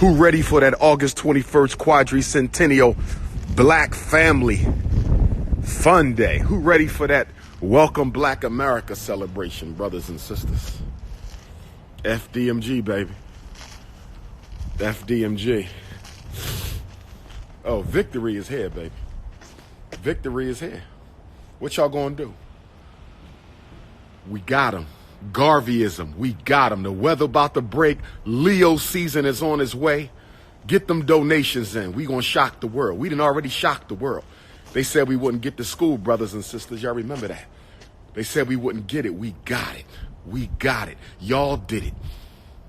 Who ready for that August 21st quadricentennial Black Family Fun Day? Who ready for that Welcome Black America celebration, brothers and sisters? FDMG, baby. FDMG. Oh, victory is here, baby. Victory is here. What y'all gonna do? We got him. Garveyism, we got him. The weather about to break. Leo season is on its way. Get them donations in. We gonna shock the world. We done already shocked the world. They said we wouldn't get to school, brothers and sisters. Y'all remember that? They said we wouldn't get it. We got it. We got it. Y'all did it.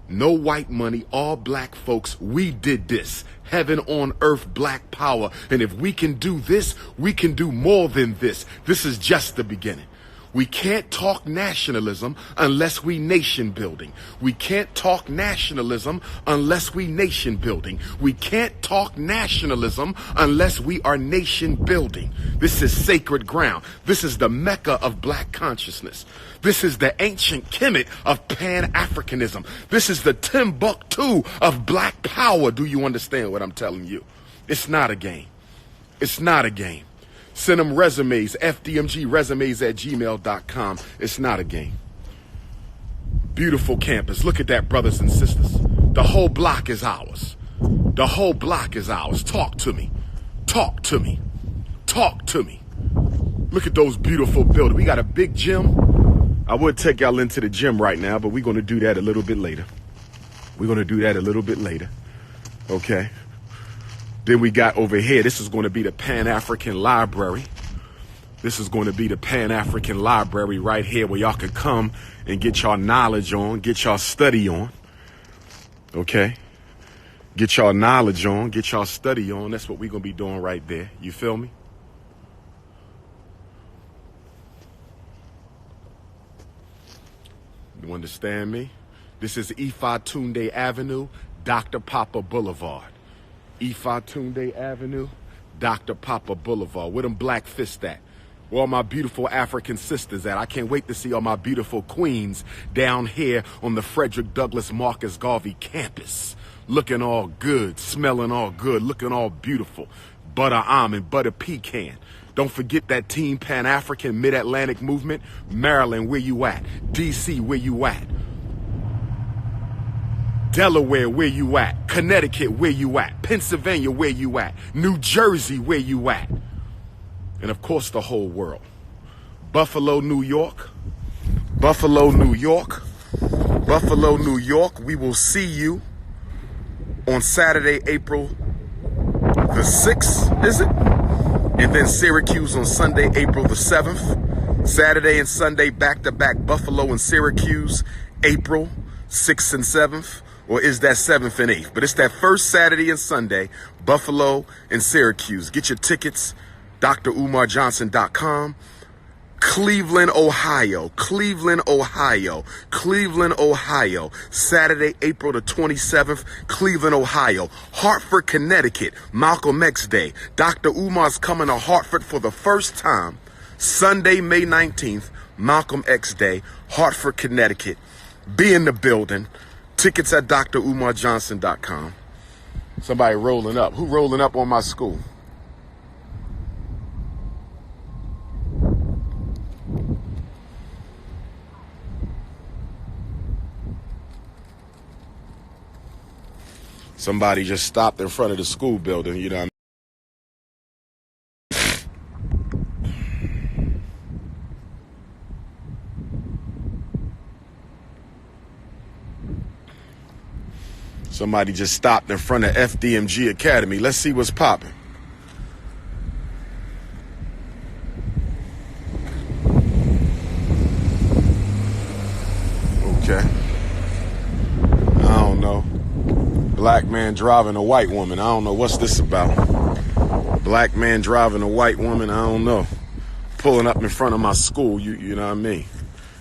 No white money, all black folks. We did this. Heaven on earth, black power. And if we can do this, we can do more than this. This is just the beginning. We can't talk nationalism unless we nation building. We can't talk nationalism unless we nation building. We can't talk nationalism unless we are nation building. This is sacred ground. This is the Mecca of black consciousness. This is the ancient Kemet of Pan-Africanism. This is the Timbuktu of black power. Do you understand what I'm telling you? It's not a game. It's not a game. Send them resumes, fdmgresumes@gmail.com. It's not a game. Beautiful campus. Look at that, brothers and sisters. The whole block is ours. The whole block is ours. Talk to me. Talk to me. Talk to me. Look at those beautiful buildings. We got a big gym. I would take y'all into the gym right now, but we're going to do that a little bit later. We're going to do that a little bit later. Okay. Then we got over here, this is going to be the Pan-African Library. This is going to be the Pan-African Library right here where y'all can come and get y'all knowledge on, get y'all study on. Okay? Get y'all knowledge on, get y'all study on. That's what we're going to be doing right there. You feel me? You understand me? This is Ifa Tunde Avenue, Dr. Papa Boulevard. Ifa Tunde Avenue, Dr. Papa Boulevard. Where them black fists at? Where all my beautiful African sisters at? I can't wait to see all my beautiful queens down here on the Frederick Douglass Marcus Garvey campus. Looking all good, smelling all good, looking all beautiful. Butter almond, butter pecan. Don't forget that Team Pan-African Mid-Atlantic movement. Maryland, where you at? DC, where you at? Delaware, where you at? Connecticut, where you at? Pennsylvania, where you at? New Jersey, where you at? And of course, the whole world. Buffalo, New York. Buffalo, New York. Buffalo, New York. We will see you on Saturday, April the 6th, is it? And then Syracuse on Sunday, April the 7th. Saturday and Sunday, back-to-back Buffalo and Syracuse, April 6th and 7th. Or is that 7th and 8th? But it's that first Saturday and Sunday, Buffalo and Syracuse. Get your tickets, drumarjohnson.com. Cleveland, Ohio. Cleveland, Ohio. Cleveland, Ohio. Saturday, April the 27th, Cleveland, Ohio. Hartford, Connecticut. Malcolm X Day. Dr. Umar's coming to Hartford for the first time. Sunday, May 19th, Malcolm X Day. Hartford, Connecticut. Be in the building. Tickets at drumarjohnson.com. Somebody rolling up. Who rolling up on my school? Somebody just stopped in front of the school building, you know what I mean? Somebody just stopped in front of FDMG Academy. Let's see what's popping. Okay. I don't know. Black man driving a white woman. I don't know what's this about. Black man driving a white woman. I don't know. Pulling up in front of my school. You know what I mean?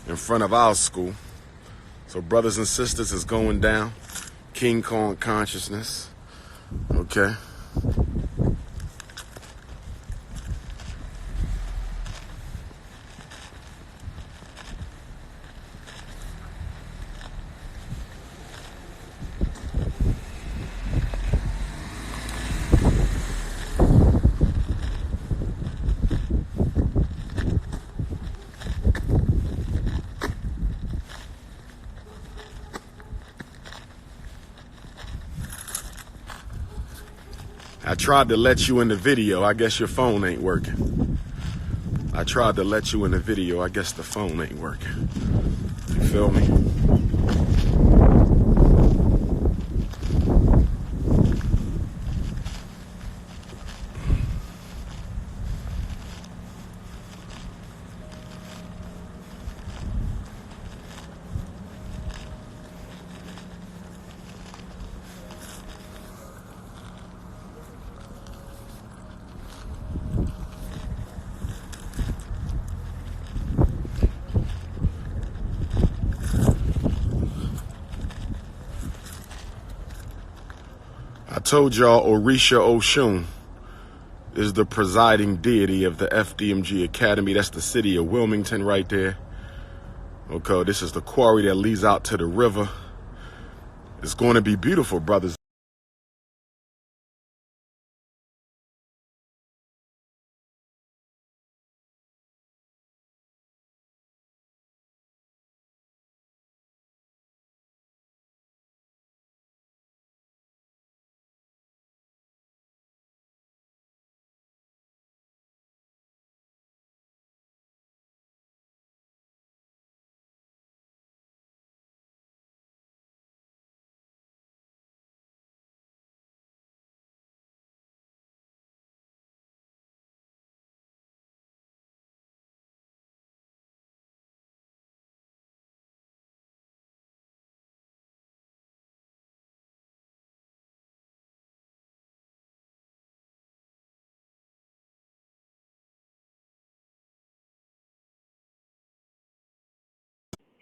In front of our school. So brothers and sisters, it's going down. King Kong consciousness. Okay. I tried to let you in the video. I guess your phone ain't working. I tried to let you in the video. I guess the phone ain't working. You feel me? I told y'all Orisha Oshun is the presiding deity of the FDMG Academy. That's the city of Wilmington right there. Okay, this is the quarry that leads out to the river. It's going to be beautiful, brothers.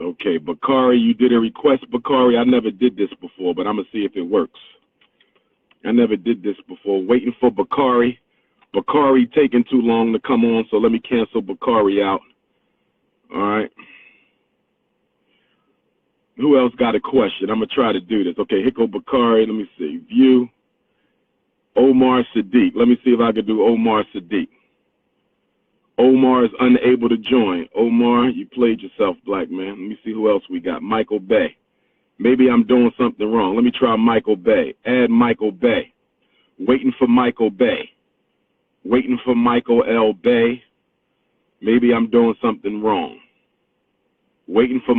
Okay, Bakari, you did a request, Bakari. I never did this before, but I'm going to see if it works. I never did this before. Waiting for Bakari. Bakari taking too long to come on, so let me cancel Bakari out. All right. Who else got a question? I'm going to try to do this. Okay, Hiko Bakari. Let me see. View. Omar Sadiq. Let me see if I can do Omar Sadiq. Omar is unable to join. Omar, you played yourself, black man. Let me see who else we got. Michael Bay. Maybe I'm doing something wrong. Let me try Michael Bay. Add Michael Bay. Waiting for Michael Bay. Waiting for Michael L. Bay. Maybe I'm doing something wrong. Waiting for...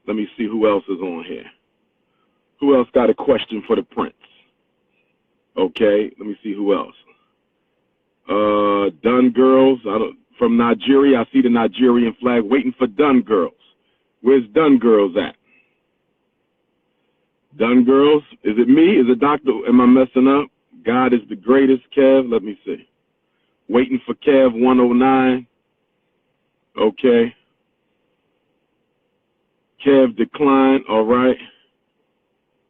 Let me see who else is on here. Who else got a question for the prince? Okay, let me see who else. Dun Girls from Nigeria. I see the Nigerian flag. Waiting for Dun Girls. Where's Dun Girls at? Dun Girls? Is it me? Is it Dr.? Am I messing up? God is the greatest. Kev, let me see. Waiting for Kev 109. Okay. Kev decline. All right.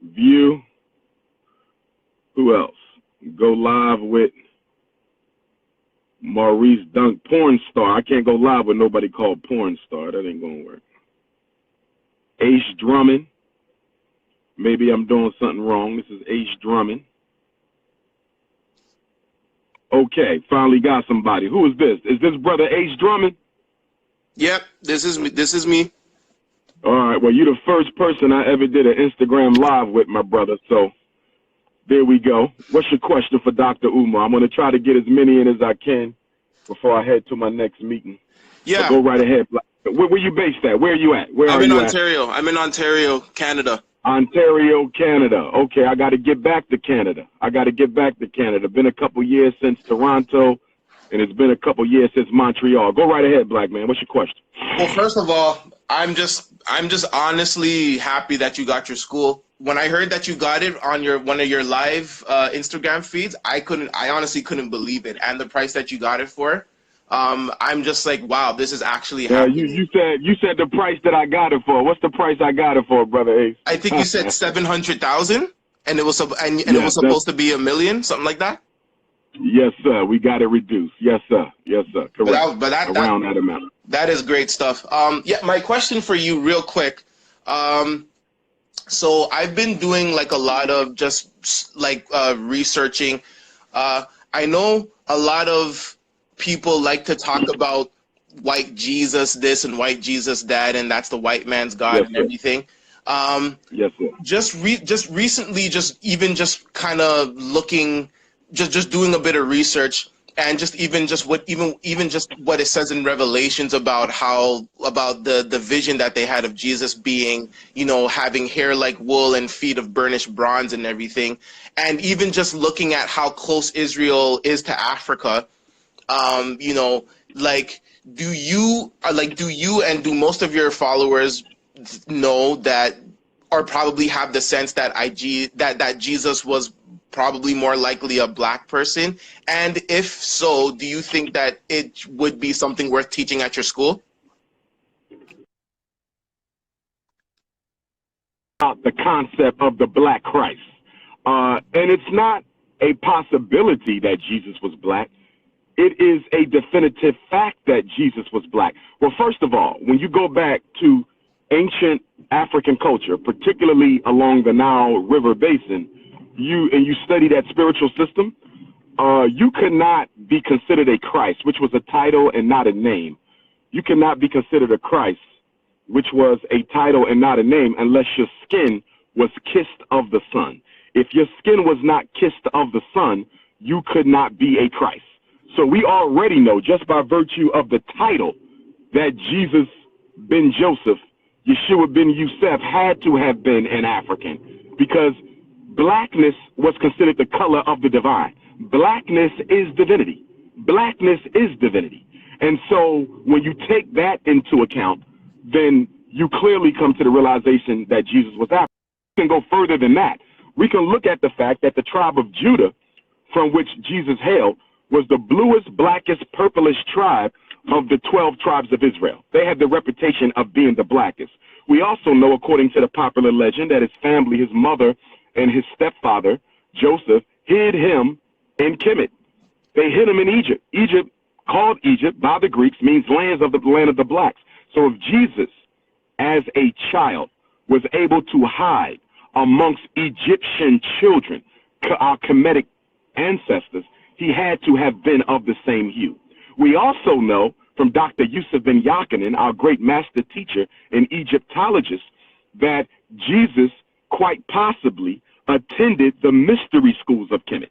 View. Who else? Go live with Maurice Dunk, porn star. I can't go live with nobody called porn star. That ain't gonna work. Ace Drummond. Maybe I'm doing something wrong. This is Ace Drummond. Okay, finally got somebody. Who is this? Is this brother Ace Drummond? Yep, this is me. This is me. All right. Well, you're the first person I ever did an Instagram live with, my brother. So there we go. What's your question for Dr. Umar? I'm going to try to get as many in as I can before I head to my next meeting. Yeah. So go right ahead. Where you based at? Where are you at? Where I'm are in you Ontario. I'm in Ontario, Canada. Ontario, Canada. Okay, I got to get back to Canada. Been a couple years since Toronto, and it's been a couple years since Montreal. Go right ahead, black man. What's your question? Well, first of all, I'm just honestly happy that you got your school. When I heard that you got it on one of your live Instagram feeds, I honestly couldn't believe it, and the price that you got it for. I'm just like, wow, this is actually happening. You said the price that I got it for. What's the price I got it for, brother Ace? I think you said 700,000, and it was it was supposed to be $1 million, something like that. Yes, sir. We got it reduced. Yes, sir. Yes, sir. Correct. But around that amount. That is great stuff. Yeah, my question for you, real quick. So I've been doing like a lot of just like researching. I know a lot of people like to talk about white Jesus this and white Jesus that, and that's the white man's God and everything. Yes, sir. Just recently, just kind of looking, just doing a bit of research, and just what it says in Revelations about the vision that they had of Jesus being, having hair like wool and feet of burnished bronze and everything, and even just looking at how close Israel is to Africa. Like, do you and do most of your followers know that, or probably have the sense that that Jesus was probably more likely a black person? And if so, do you think that it would be something worth teaching at your school? The concept of the black Christ. And it's not a possibility that Jesus was black. It is a definitive fact that Jesus was black. Well, first of all, when you go back to ancient African culture, particularly along the Nile River basin, you study that spiritual system, you could not be considered a Christ, which was a title and not a name. You cannot be considered a Christ, which was a title and not a name, unless your skin was kissed of the sun. If your skin was not kissed of the sun, you could not be a Christ. So we already know, just by virtue of the title, that Jesus ben Joseph, Yeshua ben Yusuf, had to have been an African, because blackness was considered the color of the divine. Blackness is divinity. Blackness is divinity. And so when you take that into account, then you clearly come to the realization that Jesus was African. We can go further than that. We can look at the fact that the tribe of Judah, from which Jesus hailed, was the bluest, blackest, purplish tribe of the 12 tribes of Israel. They had the reputation of being the blackest. We also know, according to the popular legend, that his family, his mother, and his stepfather, Joseph, hid him in Kemet. They hid him in Egypt. Egypt, called Egypt by the Greeks, means land of the blacks. So if Jesus, as a child, was able to hide amongst Egyptian children, our Kemetic ancestors, he had to have been of the same hue. We also know from Dr. Yusuf ben Yakinen, our great master teacher and Egyptologist, that Jesus quite possibly attended the mystery schools of Kemet.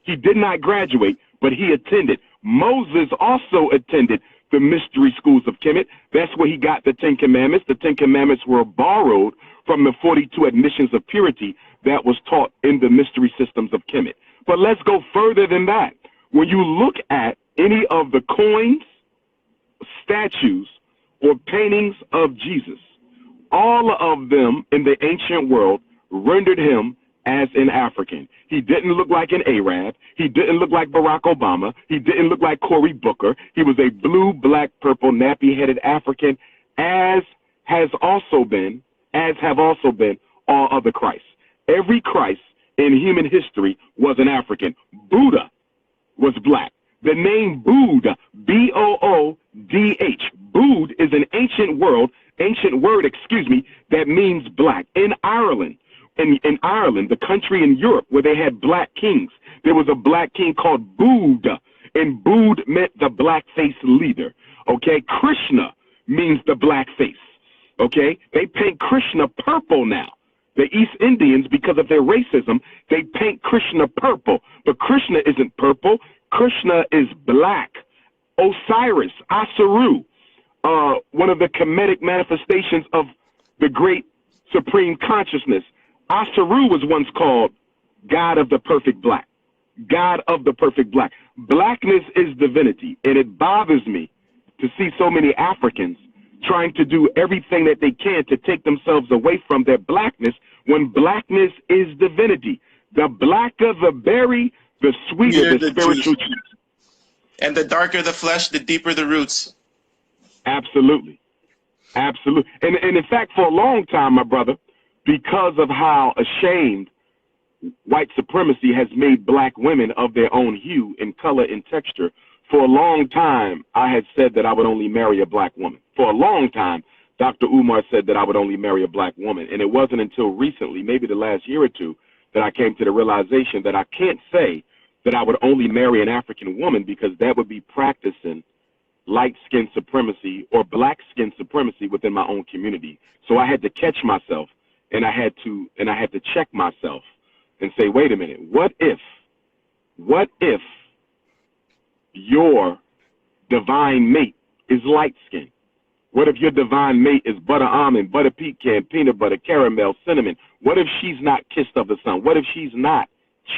He did not graduate, but he attended. Moses also attended the mystery schools of Kemet. That's where he got the 10 Commandments. The 10 Commandments were borrowed from the 42 admissions of purity that was taught in the mystery systems of Kemet. But let's go further than that. When you look at any of the coins, statues, or paintings of Jesus, all of them in the ancient world rendered him as an African. He didn't look like an Arab. He didn't look like Barack Obama. He didn't look like Cory Booker. He was a blue, black, purple, nappy-headed African, as have also been all other Christs. Every Christ in human history was an African. Buddha was black. The name Bood, B-O-O-D-H, Bood is an ancient word, that means black. In Ireland, the country in Europe where they had black kings, there was a black king called Bood, and Bood meant the black-faced leader. Okay, Krishna means the black face. Okay, they paint Krishna purple now. The East Indians, because of their racism, they paint Krishna purple, but Krishna isn't purple. Krishna is black. Osiris, Asaru, one of the Kemetic manifestations of the great supreme consciousness. Asaru was once called God of the perfect black. God of the perfect black. Blackness is divinity, and it bothers me to see so many Africans trying to do everything that they can to take themselves away from their blackness, when blackness is divinity. The blacker the berry, the sweeter the spiritual juice. And the darker the flesh, the deeper the roots. Absolutely. Absolutely. And in fact, for a long time, my brother, because of how ashamed white supremacy has made black women of their own hue and color and texture, for a long time, I had said that I would only marry a black woman. For a long time, Dr. Umar said that I would only marry a black woman. And it wasn't until recently, maybe the last year or two, that I came to the realization that I can't say that I would only marry an African woman, because that would be practicing light skin supremacy or black skin supremacy within my own community. So I had to catch myself, and I had to check myself and say, wait a minute, what if your divine mate is light skin? What if your divine mate is butter almond, butter pecan, peanut butter, caramel, cinnamon? What if she's not kissed of the sun? What if she's not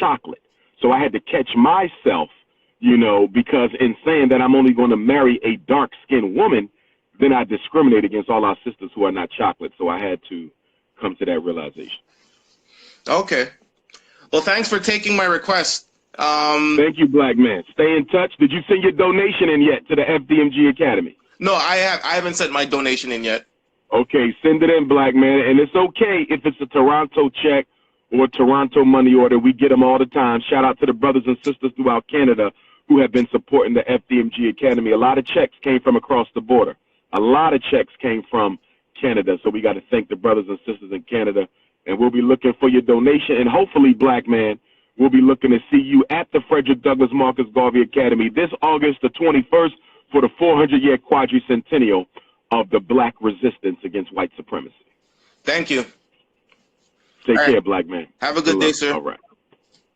chocolate? So I had to catch myself, because in saying that I'm only going to marry a dark-skinned woman, then I discriminate against all our sisters who are not chocolate. So I had to come to that realization. Okay. Well, thanks for taking my request. Thank you, black man. Stay in touch. Did you send your donation in yet to the FDMG Academy? No, I haven't sent my donation in yet. Okay, send it in, black man. And it's okay if it's a Toronto check or a Toronto money order. We get them all the time. Shout out to the brothers and sisters throughout Canada who have been supporting the FDMG Academy. A lot of checks came from across the border. A lot of checks came from Canada. So we got to thank the brothers and sisters in Canada. And we'll be looking for your donation. And hopefully, black man, we'll be looking to see you at the Frederick Douglass Marcus Garvey Academy this August the 21st for the 400-year quadricentennial of the black resistance against white supremacy. Thank you. Take care, black man. Have a good day, sir. All right.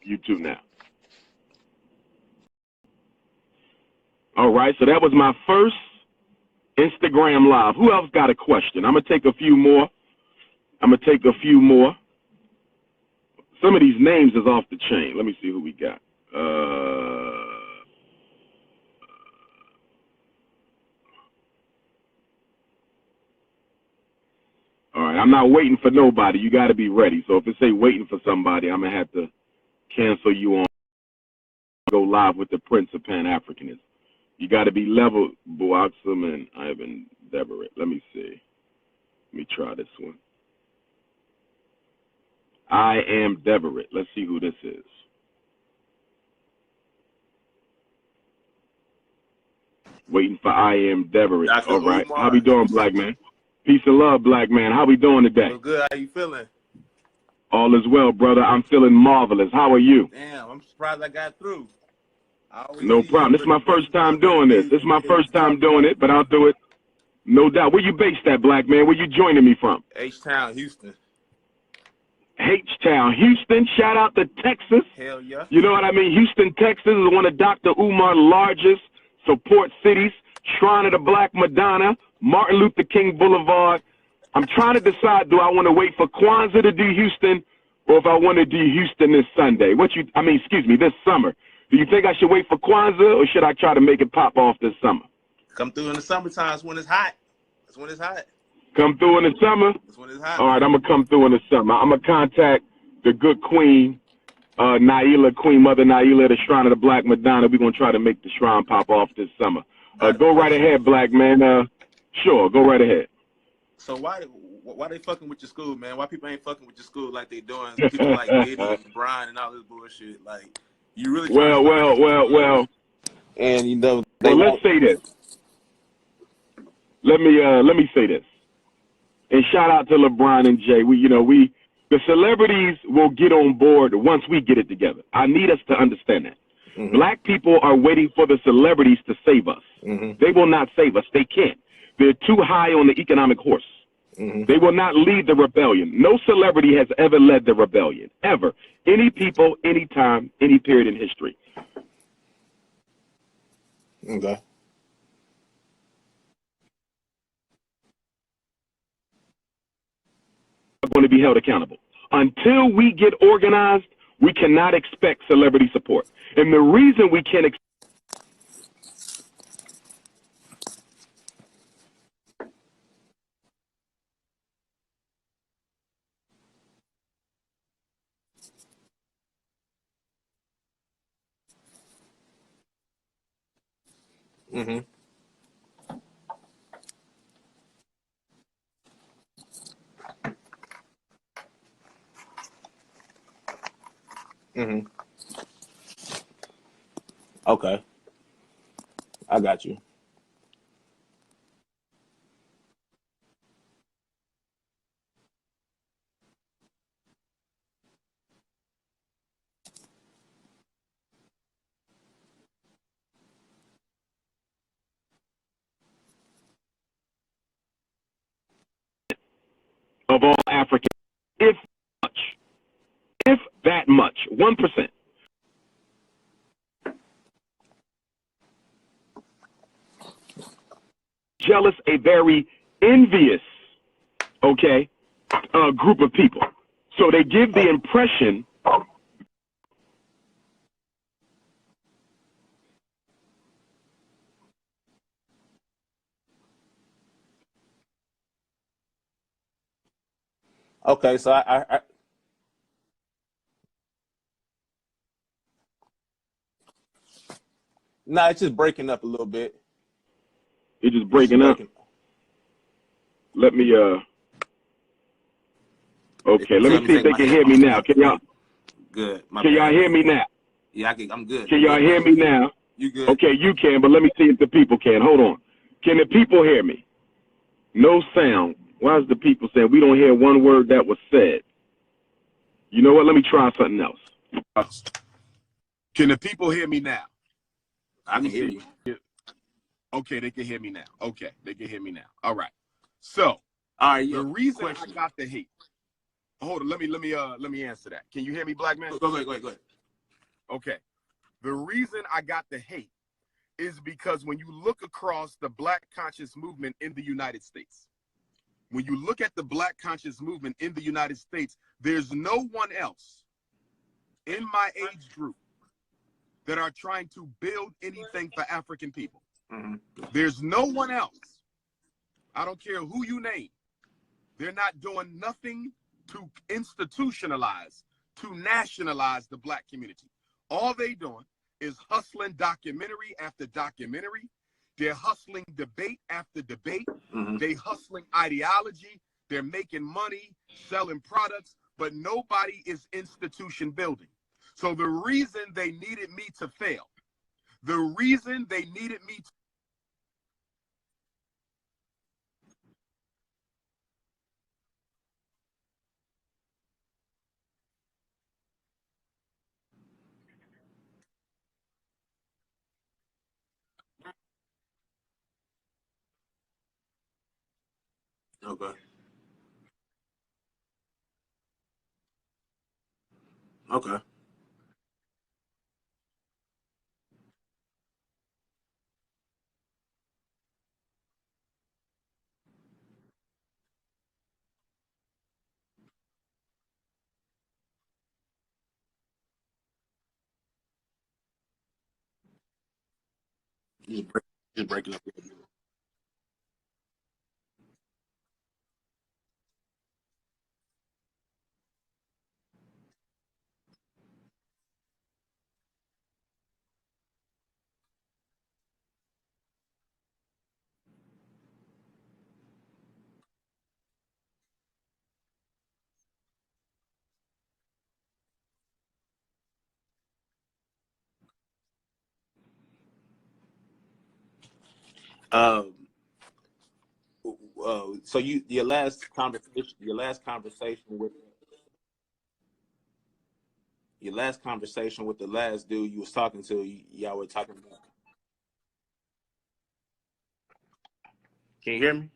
You too now. All right, so that was my first Instagram Live. Who else got a question? I'm going to take a few more. Some of these names is off the chain. Let me see who we got. All right, I'm not waiting for nobody. You got to be ready. So if it say waiting for somebody, I'm going to have to cancel you on go live with the Prince of Pan-Africanism. You got to be level, Buaxum and Ivan Deverett. Let me see. Let me try this one. I am Deverett. Let's see who this is. Waiting for I am Deverett. Dr. All right. Umar. How we doing, black man? Peace and love, black man. How we doing today? Well, good. How you feeling? All is well, brother. I'm feeling marvelous. How are you? Damn, I'm surprised I got through. No problem. This is my first time doing this. This is my first time doing it, but I'll do it. No doubt. Where you based at, black man? Where you joining me from? H-Town, Houston. H-Town, Houston. Shout out to Texas. Hell yeah. You know what I mean? Houston, Texas is one of Dr. Umar's largest support cities. Shrine of the Black Madonna, Martin Luther King Boulevard. I'm trying to decide, do I want to wait for Kwanzaa to do Houston or if I want to do Houston this Sunday? This summer. Do you think I should wait for Kwanzaa or should I try to make it pop off this summer? Come through in the summertime when it's hot. That's when it's hot. Come through in the summer? That's when it's hot. All right, I'm going to come through in the summer. I'm going to contact the good queen, Naila, Queen Mother Naila, the Shrine of the Black Madonna. We're going to try to make the shrine pop off this summer. Go right ahead, black man. Sure, go right ahead. So why they fucking with your school, man? Why people ain't fucking with your school like they doing people like Diddy and Brian and all this bullshit? Like, you really Well. And you know, let's say this. Let me say this. And shout out to LeBron and Jay. The celebrities will get on board once we get it together. I need us to understand that. Mm-hmm. Black people are waiting for the celebrities to save us. Mm-hmm. They will not save us. They can't. They're too high on the economic horse. Mm-hmm. They will not lead the rebellion. No celebrity has ever led the rebellion, ever. Any people, any time, any period in history. Okay. Are going to be held accountable. Until we get organized, we cannot expect celebrity support. And the reason we can't Mm-hmm. Mm-hmm. Okay. I got you. of all Africans, if much, if that much, 1%. Jealous, a very envious, okay, group of people. So they give the impression. Okay, so I no, it's just breaking up a little bit. It's just breaking up. Let me okay, let me see if they can hear me now. Can y'all? Good. Can y'all hear me now? Yeah, I'm good. Can y'all hear me now? You good? Okay, you can, but let me see if the people can. Hold on. Can the people hear me? No sound. Why is the people saying we don't hear one word that was said? You know what? Let me try something else. Can the people hear me now? I can hear you. Okay, they can hear me now. Okay, they can hear me now. All right. So, all right, the reason I got the hate. Hold on. Let me answer that. Can you hear me, black man? Go ahead. Okay. The reason I got the hate is because when you look across the Black conscious movement in the United States, when you look at the Black conscious movement in the United States, there's no one else in my age group that are trying to build anything for African people. Mm-hmm. There's no one else. I don't care who you name. They're not doing nothing to institutionalize, to nationalize the Black community. All they doing is hustling documentary after documentary. They're hustling debate after debate. Mm-hmm. They hustling ideology. They're making money, selling products, but nobody is institution building. So the reason they needed me to fail, the reason they needed me to Okay. Okay. Just breaking up. Um. So your last conversation with the last dude you was talking to, y'all were talking about. Can you hear me?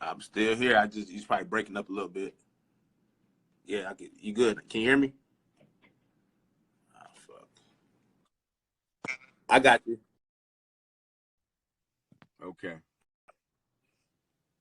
I'm still here. He's probably breaking up a little bit. Yeah, I get you. Good. Can you hear me? Oh, fuck. I got you. Okay.